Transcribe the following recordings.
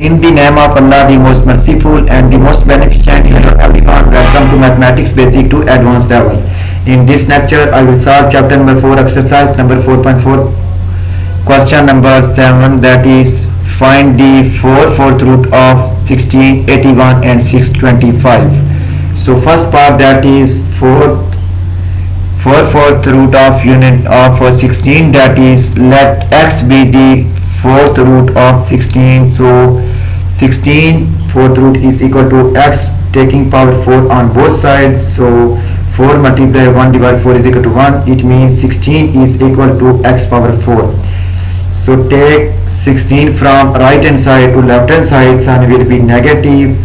In the name of Allah, the most merciful and the most beneficent. Hello everyone, welcome to Mathematics Basic to Advanced level. In this lecture, I will solve chapter number 4, exercise number 4.4, question number 7, that is find the 4/4 root of 16, 81 and 625. So first part, that is 4/4 root of unit of 16, that is let x be the fourth root of 16. So 16 fourth root is equal to x taking power 4 on both sides. So 4 multiplied 1 divided 4 is equal to 1. It means 16 is equal to x power 4. So take 16 from right hand side to left hand side, sign will be negative.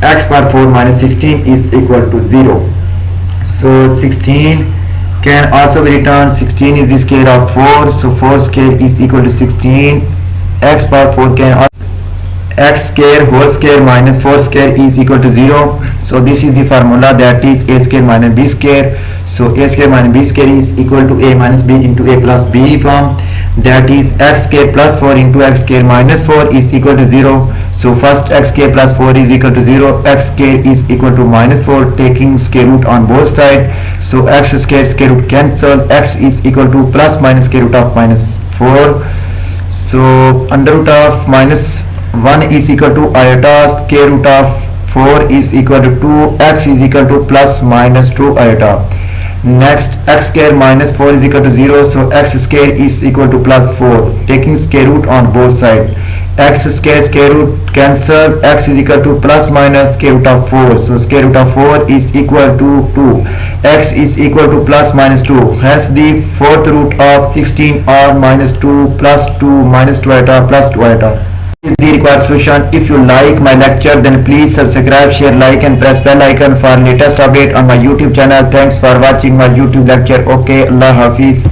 X power 4 minus 16 is equal to 0. So 16 can also be written, 16 is the square of 4, so 4 square is equal to 16. X power 4 can also, x square whole square minus 4 square is equal to 0. So this is the formula, that is a square minus b square. So a square minus b square is equal to a minus b into a plus b form, that is x square plus 4 into x square minus 4 is equal to 0. So first x square plus 4 is equal to 0, x square is equal to minus 4 taking square root on both sides. So x square square root cancel, x is equal to plus minus square root of minus 4. So under root of minus 1 is equal to iota, square root of 4 is equal to 2, x is equal to plus minus 2 iota. Next, x square minus 4 is equal to 0, so x square is equal to plus 4 taking square root on both sides. X square square root cancel, x is equal to plus minus square root of 4, so square root of 4 is equal to 2, x is equal to plus minus 2, hence the fourth root of 16 or minus 2 plus 2 minus 2 iota plus 2 iota is the required solution. If you like my lecture, then please subscribe, share, like and press bell icon for latest update on my YouTube channel. Thanks for watching my YouTube lecture. Okay, Allah Hafiz.